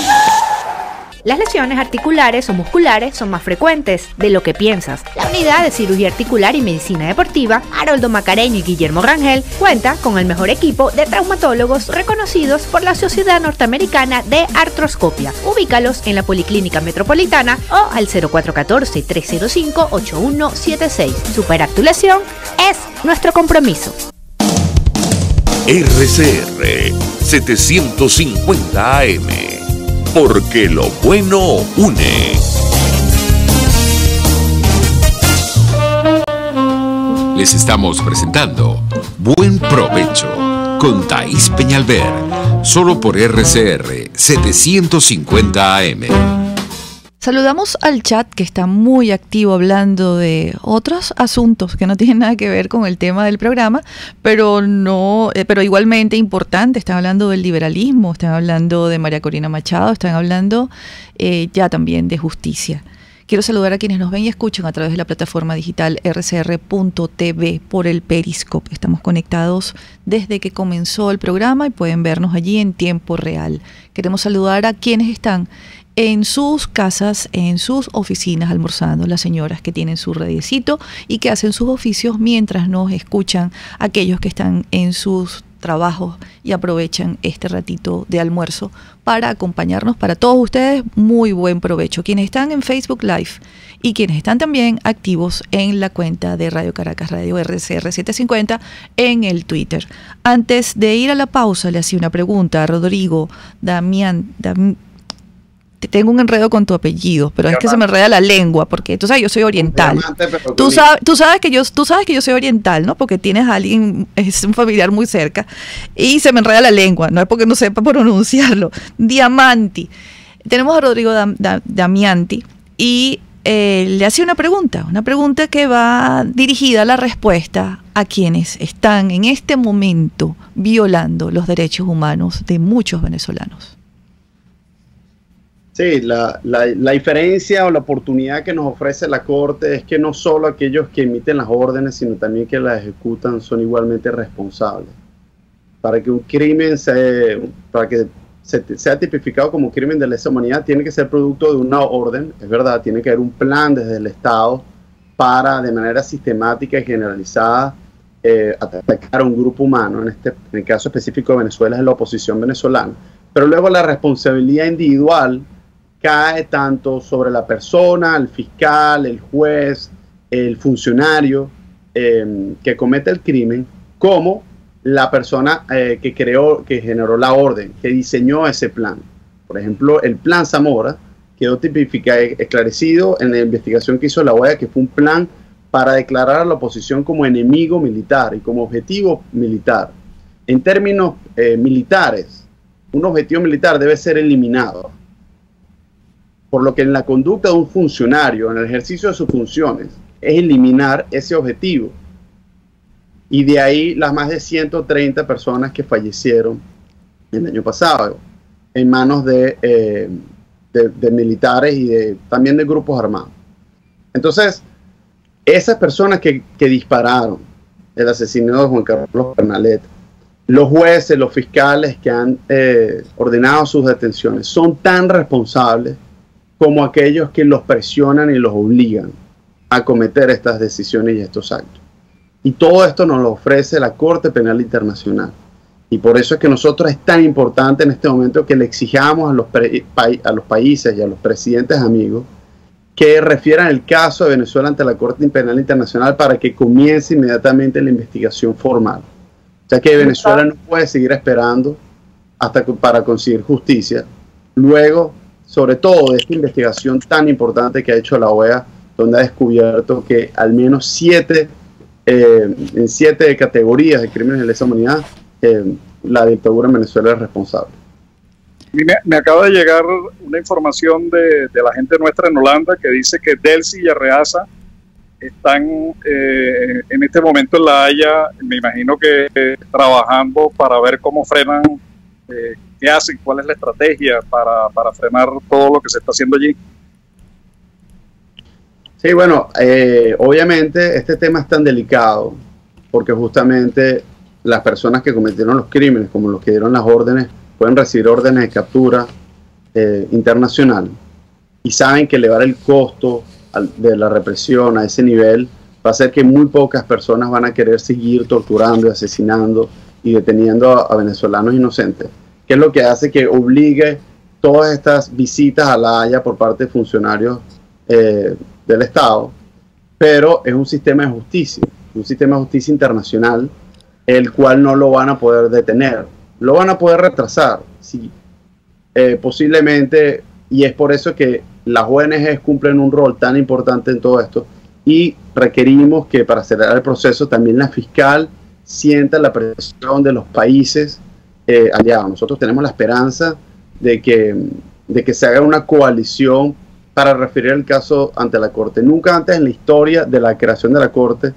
Las lesiones articulares o musculares son más frecuentes de lo que piensas. La Unidad de Cirugía Articular y Medicina Deportiva Haroldo Macareño y Guillermo Rangel cuenta con el mejor equipo de traumatólogos reconocidos por la Sociedad Norteamericana de Artroscopia. Ubícalos en la Policlínica Metropolitana o al 0414-305-8176. Superar tu lesión es nuestro compromiso. RCR 750 AM, porque lo bueno une. Les estamos presentando Buen Provecho con Thaís Peñalver, solo por RCR 750 AM. Saludamos al chat que está muy activo hablando de otros asuntos que no tienen nada que ver con el tema del programa, pero igualmente importante. Están hablando del liberalismo, están hablando de María Corina Machado, están hablando ya también de justicia. Quiero saludar a quienes nos ven y escuchan a través de la plataforma digital rcr.tv por el Periscope. Estamos conectados desde que comenzó el programa y pueden vernos allí en tiempo real. Queremos saludar a quienes están en sus casas, en sus oficinas almorzando, las señoras que tienen su radiecito y que hacen sus oficios mientras nos escuchan aquellos que están en sus trabajos y aprovechan este ratito de almuerzo para acompañarnos. Para todos ustedes, muy buen provecho. Quienes están en Facebook Live y quienes están también activos en la cuenta de Radio Caracas Radio RCR 750 en el Twitter. Antes de ir a la pausa, le hacía una pregunta a Rodrigo Damián. Tengo un enredo con tu apellido, pero es que se me enreda la lengua, porque tú sabes, yo soy oriental. Tú sabes que yo soy oriental, ¿no? Porque tienes a alguien, es un familiar muy cerca, y se me enreda la lengua, no es porque no sepa pronunciarlo. Diamanti. Tenemos a Rodrigo Damianti, y le hacía una pregunta que va dirigida a la respuesta a quienes están en este momento violando los derechos humanos de muchos venezolanos. Sí, la diferencia o la oportunidad que nos ofrece la Corte es que no solo aquellos que emiten las órdenes, sino también que las ejecutan son igualmente responsables. Para que un crimen sea tipificado como crimen de lesa humanidad, tiene que ser producto de una orden, es verdad, tiene que haber un plan desde el Estado para, de manera sistemática y generalizada, atacar a un grupo humano. En el caso específico de Venezuela es la oposición venezolana. Pero luego la responsabilidad individual cae tanto sobre la persona, el fiscal, el juez, el funcionario que comete el crimen, como la persona que generó la orden, que diseñó ese plan. Por ejemplo, el plan Zamora quedó esclarecido en la investigación que hizo la OEA, que fue un plan para declarar a la oposición como enemigo militar y como objetivo militar. En términos militares, un objetivo militar debe ser eliminado. Por lo que en la conducta de un funcionario, en el ejercicio de sus funciones, es eliminar ese objetivo. Y de ahí las más de 130 personas que fallecieron el año pasado en manos de militares y también de grupos armados. Entonces, esas personas que dispararon el asesinato de Juan Carlos Pernalet, los jueces, los fiscales que han ordenado sus detenciones, son tan responsables como aquellos que los presionan y los obligan a cometer estas decisiones y estos actos. Y todo esto nos lo ofrece la Corte Penal Internacional. Y por eso es que nosotros es tan importante en este momento que le exijamos a los países y a los presidentes amigos que refieran el caso de Venezuela ante la Corte Penal Internacional para que comience inmediatamente la investigación formal. O sea que Venezuela no puede seguir esperando para conseguir justicia. Luego, sobre todo de esta investigación tan importante que ha hecho la OEA, donde ha descubierto que al menos en 7 categorías de crímenes de lesa humanidad, la dictadura en Venezuela es responsable. Me acaba de llegar una información de la gente nuestra en Holanda que dice que Delcy y Arreaza están en este momento en La Haya, me imagino que trabajando para ver cómo frenan, qué hacen, cuál es la estrategia para frenar todo lo que se está haciendo allí. Sí, bueno, obviamente este tema es tan delicado porque justamente las personas que cometieron los crímenes, como los que dieron las órdenes, pueden recibir órdenes de captura internacional. y saben que elevar el costo de la represión a ese nivel va a hacer que muy pocas personas van a querer seguir torturando y asesinando y deteniendo a venezolanos inocentes, que es lo que hace que obligue todas estas visitas a La Haya por parte de funcionarios del Estado, pero es un sistema de justicia internacional, el cual no lo van a poder detener, lo van a poder retrasar, sí, posiblemente, y es por eso que las ONGs cumplen un rol tan importante en todo esto, y requerimos que para acelerar el proceso también la fiscal sienta la presión de los países aliados. Nosotros tenemos la esperanza de que se haga una coalición para referir el caso ante la Corte. Nunca antes en la historia de la creación de la Corte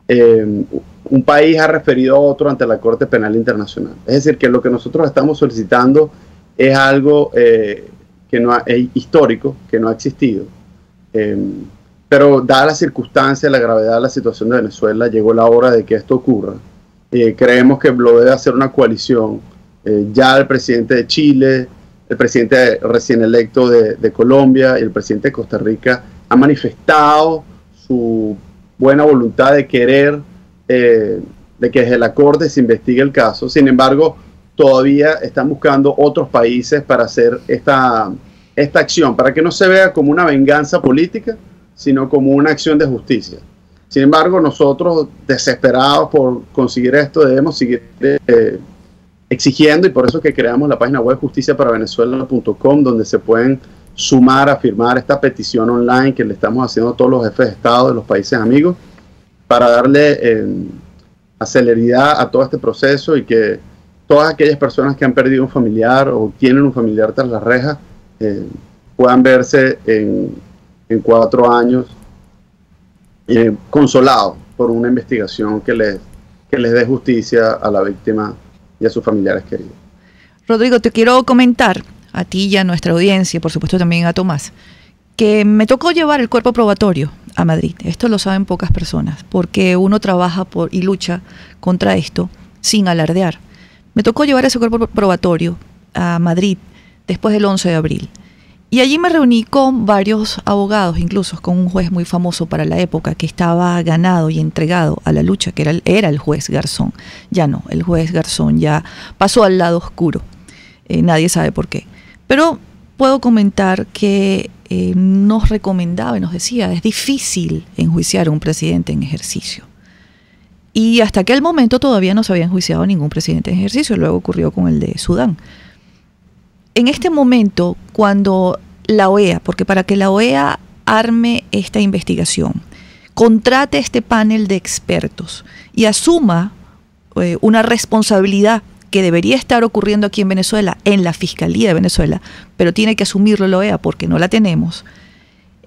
un país ha referido a otro ante la Corte Penal Internacional. Es decir, que lo que nosotros estamos solicitando es algo que no es histórico, que no ha existido. Pero dada la circunstancia, la gravedad de la situación de Venezuela, llegó la hora de que esto ocurra. Creemos que lo debe hacer una coalición. Ya el presidente de Chile, el presidente recién electo de Colombia y el presidente de Costa Rica han manifestado su buena voluntad de querer de que desde la Corte se investigue el caso. Sin embargo, todavía están buscando otros países para hacer esta acción, para que no se vea como una venganza política, sino como una acción de justicia. Sin embargo, nosotros, desesperados por conseguir esto, debemos seguir exigiendo, y por eso que creamos la página web justiciaparavenezuela.com, donde se pueden sumar a firmar esta petición online que le estamos haciendo a todos los jefes de Estado de los países amigos, para darle celeridad a todo este proceso y que todas aquellas personas que han perdido un familiar o tienen un familiar tras las rejas puedan verse en 4 años consolados por una investigación que les dé justicia a la víctima y a sus familiares queridos. Rodrigo, te quiero comentar a ti y a nuestra audiencia, y por supuesto también a Tomás, que me tocó llevar el cuerpo probatorio a Madrid. Esto lo saben pocas personas, porque uno trabaja y lucha contra esto sin alardear. Me tocó llevar ese cuerpo probatorio a Madrid después del 11 de abril. Y allí me reuní con varios abogados, incluso con un juez muy famoso para la época, que estaba ganado y entregado a la lucha, que era el juez Garzón. Ya no, el juez Garzón ya pasó al lado oscuro. Nadie sabe por qué. Pero puedo comentar que nos recomendaba y nos decía, es difícil enjuiciar a un presidente en ejercicio. Y hasta aquel momento todavía no se había enjuiciado a ningún presidente en ejercicio, luego ocurrió con el de Sudán. En este momento, cuando la OEA, porque para que la OEA arme esta investigación, contrate este panel de expertos y asuma una responsabilidad que debería estar ocurriendo aquí en Venezuela, en la Fiscalía de Venezuela, pero tiene que asumirlo la OEA porque no la tenemos.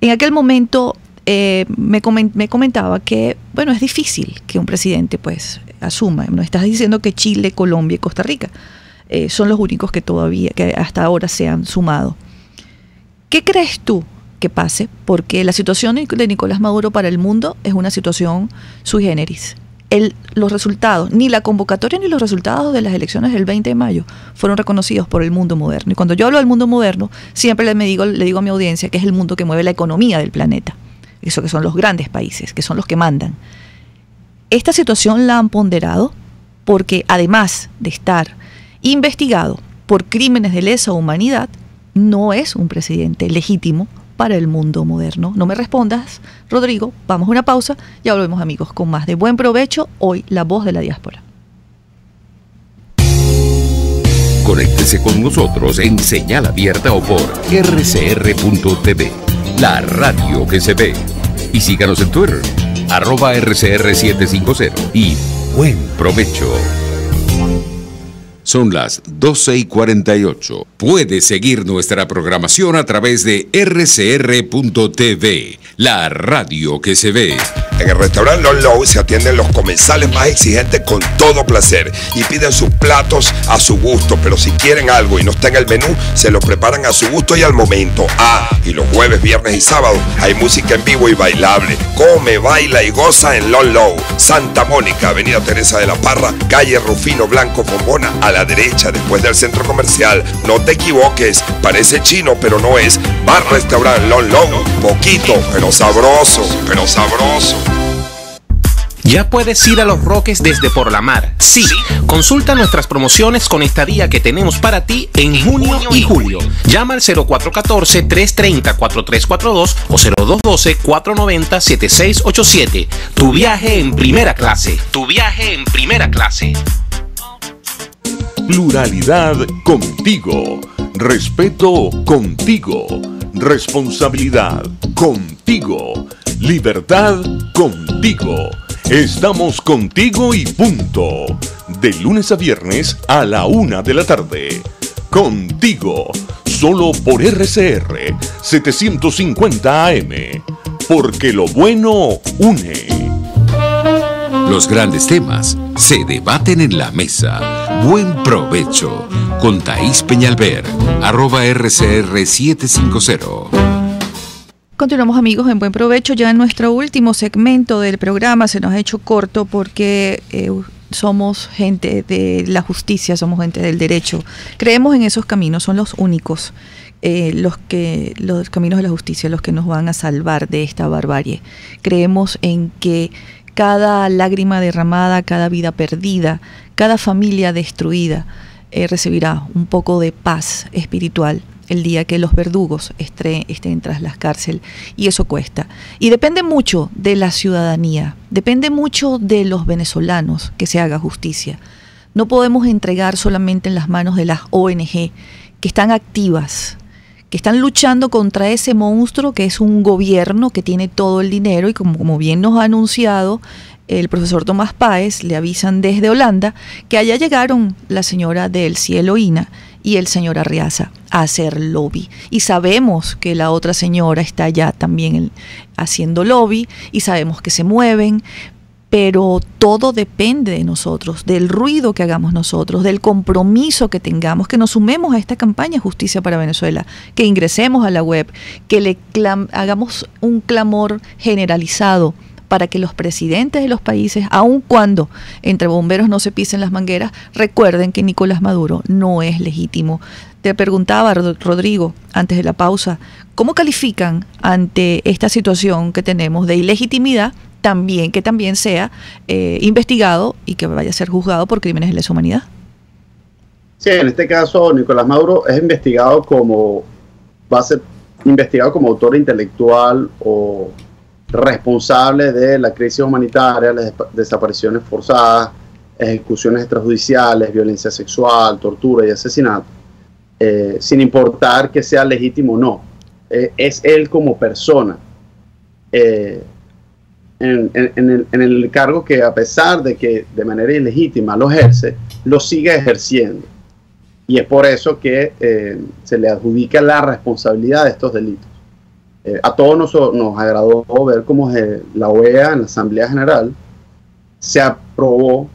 En aquel momento me comentaba que, bueno, es difícil que un presidente pues asuma. No estás diciendo que Chile, Colombia y Costa Rica son los únicos que hasta ahora se han sumado. ¿Qué crees tú que pase? Porque la situación de Nicolás Maduro para el mundo es una situación sui generis. Los resultados, ni la convocatoria ni los resultados de las elecciones del 20 de mayo fueron reconocidos por el mundo moderno. Y cuando yo hablo del mundo moderno, siempre le digo a mi audiencia que es el mundo que mueve la economía del planeta. Eso que son los grandes países, que son los que mandan. Esta situación la han ponderado porque además de estar investigado por crímenes de lesa humanidad, no es un presidente legítimo para el mundo moderno. No me respondas, Rodrigo, vamos a una pausa, ya volvemos amigos con más de Buen Provecho, hoy la voz de la diáspora. Conéctese con nosotros en señal abierta o por rcr.tv, la radio que se ve. Y síganos en Twitter, @rcr750 y Buen Provecho. Son las 12:48. Puede seguir nuestra programación a través de rcr.tv, la radio que se ve. En el restaurante Lon Low se atienden los comensales más exigentes con todo placer y piden sus platos a su gusto, pero si quieren algo y no está en el menú, se lo preparan a su gusto y al momento. Y los jueves, viernes y sábados hay música en vivo y bailable. Come, baila y goza en Lon Low, Santa Mónica, Avenida Teresa de la Parra, calle Rufino Blanco Fombona, a la derecha después del centro comercial. No te equivoques, parece chino pero no es. Bar Restaurant Lon Low, poquito pero sabroso, pero sabroso. Ya puedes ir a Los Roques desde por la mar. Sí, consulta nuestras promociones con estadía que tenemos para ti en junio y julio. Llama al 0414-330-4342 o 0212-490-7687. Tu viaje en primera clase. Tu viaje en primera clase. Pluralidad contigo. Respeto contigo. Responsabilidad contigo. Libertad contigo. Estamos contigo y punto. De lunes a viernes a la 1 de la tarde. Contigo. Solo por RCR 750 AM. Porque lo bueno une. Los grandes temas se debaten en la mesa. Buen provecho con Thaís Peñalver, @RCR750. Continuamos, amigos, en Buen Provecho, ya en nuestro último segmento del programa. Se nos ha hecho corto porque somos gente de la justicia, somos gente del derecho. Creemos en esos caminos, son los únicos, los caminos de la justicia, los que nos van a salvar de esta barbarie. Creemos en que cada lágrima derramada, cada vida perdida, cada familia destruida recibirá un poco de paz espiritual el día que los verdugos estén tras las cárceles, y eso cuesta. Y depende mucho de la ciudadanía, depende mucho de los venezolanos que se haga justicia. No podemos entregar solamente en las manos de las ONG que están activas, que están luchando contra ese monstruo que es un gobierno que tiene todo el dinero, y como bien nos ha anunciado el profesor Tomás Páez, le avisan desde Holanda que allá llegaron la señora del Cielo Ina y el señor Arriaza a hacer lobby. Y sabemos que la otra señora está allá también haciendo lobby, y sabemos que se mueven, pero todo depende de nosotros, del ruido que hagamos nosotros, del compromiso que tengamos, que nos sumemos a esta campaña Justicia para Venezuela, que ingresemos a la web, que hagamos un clamor generalizado para que los presidentes de los países, aun cuando entre bomberos no se pisen las mangueras, recuerden que Nicolás Maduro no es legítimo. Te preguntaba, Rodrigo, antes de la pausa, ¿cómo califican ante esta situación que tenemos de ilegitimidad, que también sea investigado y que vaya a ser juzgado por crímenes de lesa humanidad? Sí, en este caso Nicolás Maduro es investigado va a ser investigado como autor intelectual o responsable de la crisis humanitaria, las desapariciones forzadas, ejecuciones extrajudiciales, violencia sexual, tortura y asesinato, sin importar que sea legítimo o no. Es él como persona en el cargo que, a pesar de que de manera ilegítima lo ejerce, lo sigue ejerciendo, y es por eso que se le adjudica la responsabilidad de estos delitos. A todos nos agradó ver cómo la OEA, en la Asamblea General, se aprobó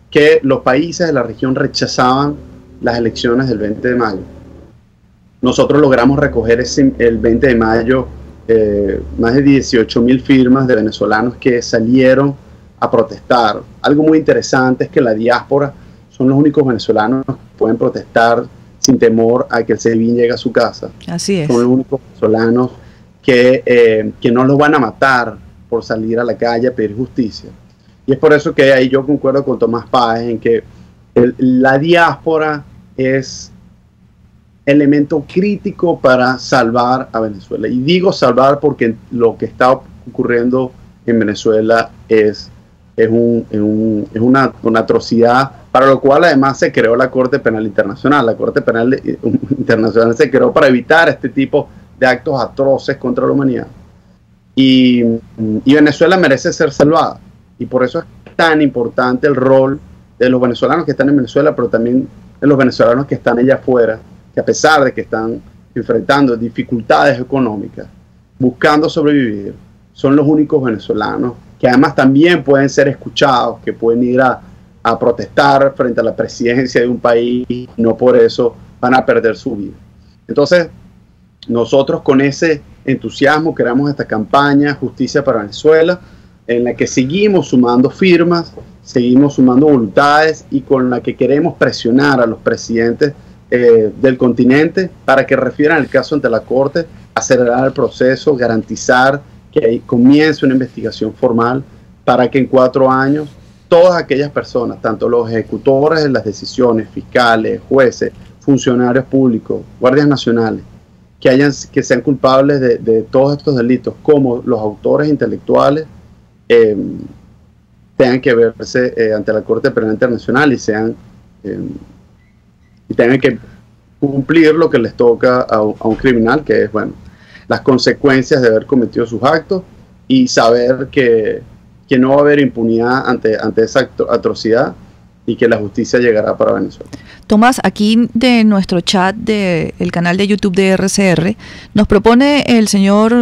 que los países de la región rechazaban las elecciones del 20 de mayo. Nosotros logramos recoger el 20 de mayo más de 18.000 firmas de venezolanos que salieron a protestar. Algo muy interesante es que la diáspora son los únicos venezolanos que pueden protestar sin temor a que el SEBIN llegue a su casa. Así es. Son los únicos venezolanos que no los van a matar por salir a la calle a pedir justicia. Y es por eso que ahí yo concuerdo con Tomás Páez en que la diáspora es elemento crítico para salvar a Venezuela. Y digo salvar porque lo que está ocurriendo en Venezuela es una atrocidad, para lo cual además se creó la Corte Penal Internacional. La Corte Penal Internacional se creó para evitar este tipo de actos atroces contra la humanidad. Y Venezuela merece ser salvada. Y por eso es tan importante el rol de los venezolanos que están en Venezuela, pero también de los venezolanos que están allá afuera, que a pesar de que están enfrentando dificultades económicas, buscando sobrevivir, son los únicos venezolanos que además también pueden ser escuchados, que pueden ir a protestar frente a la presidencia de un país y no por eso van a perder su vida. Entonces, nosotros con ese entusiasmo creamos esta campaña Justicia para Venezuela, en la que seguimos sumando firmas, seguimos sumando voluntades y con la que queremos presionar a los presidentes del continente para que refieran el caso ante la Corte, acelerar el proceso, garantizar que comience una investigación formal para que en 4 años todas aquellas personas, tanto los ejecutores de las decisiones, fiscales, jueces, funcionarios públicos, guardias nacionales, que sean culpables de todos estos delitos, como los autores intelectuales, tengan que verse ante la Corte Penal Internacional y tengan que cumplir lo que les toca a un criminal, que es, bueno, las consecuencias de haber cometido sus actos y saber que no va a haber impunidad ante esa atrocidad y que la justicia llegará para Venezuela. Tomás, aquí de nuestro chat del canal de YouTube de RCR, nos propone el señor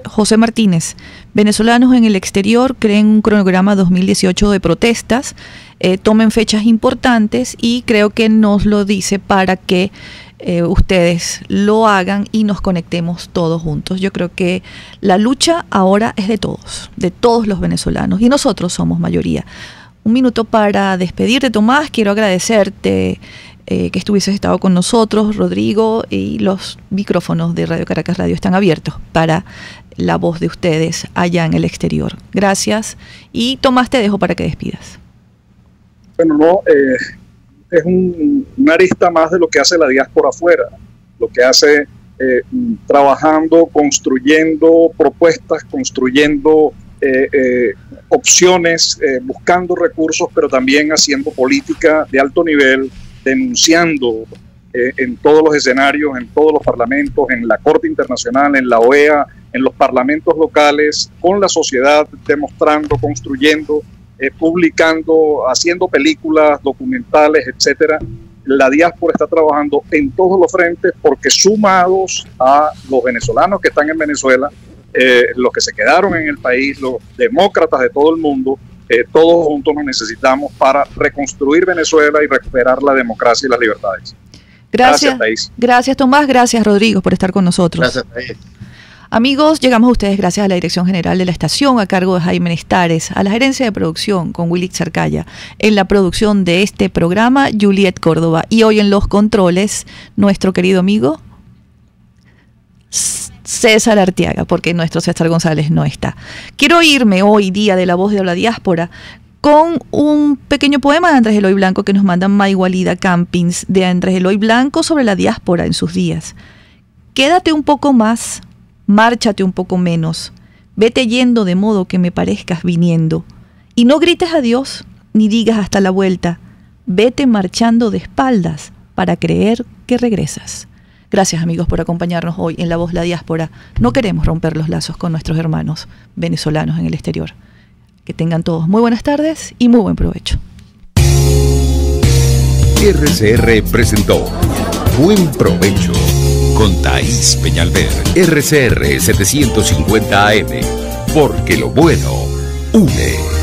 José Martínez: venezolanos en el exterior creen un cronograma 2018 de protestas, tomen fechas importantes, y creo que nos lo dice para que ustedes lo hagan y nos conectemos todos juntos. Yo creo que la lucha ahora es de todos los venezolanos, y nosotros somos mayoría. Un minuto para despedirte, Tomás. Quiero agradecerte que estuvieses estado con nosotros, Rodrigo, y los micrófonos de Radio Caracas Radio están abiertos para la voz de ustedes allá en el exterior. Gracias. Y Tomás, te dejo para que despidas. Bueno, es una arista más de lo que hace la diáspora afuera, lo que hace trabajando, construyendo propuestas, construyendo opciones, buscando recursos, pero también haciendo política de alto nivel, denunciando en todos los escenarios, en todos los parlamentos, en la Corte Internacional, en la OEA, en los parlamentos locales, con la sociedad, demostrando, construyendo, publicando, haciendo películas, documentales, etcétera. La diáspora está trabajando en todos los frentes, porque sumados a los venezolanos que están en Venezuela, los que se quedaron en el país, los demócratas de todo el mundo, todos juntos nos necesitamos para reconstruir Venezuela y recuperar la democracia y las libertades. Gracias, Thais. Gracias, Tomás. Gracias, Rodrigo, por estar con nosotros. Gracias, Thais. Amigos, llegamos a ustedes gracias a la Dirección General de la Estación, a cargo de Jaime Nestares, a la Gerencia de Producción con Willy Cercaya, en la producción de este programa, Juliet Córdoba, y hoy en los controles, nuestro querido amigo César Arteaga, porque nuestro César González no está. Quiero irme hoy, día de la voz de la diáspora, con un pequeño poema de Andrés Eloy Blanco que nos manda Maigualida Campings, de Andrés Eloy Blanco sobre la diáspora en sus días. Quédate un poco más, márchate un poco menos, vete yendo de modo que me parezcas viniendo, y no grites adiós, ni digas hasta la vuelta, vete marchando de espaldas para creer que regresas. Gracias, amigos, por acompañarnos hoy en La Voz de la Diáspora. No queremos romper los lazos con nuestros hermanos venezolanos en el exterior. Que tengan todos muy buenas tardes y muy buen provecho. RCR presentó Buen Provecho con Thais Peñalver. RCR 750 AM, porque lo bueno une.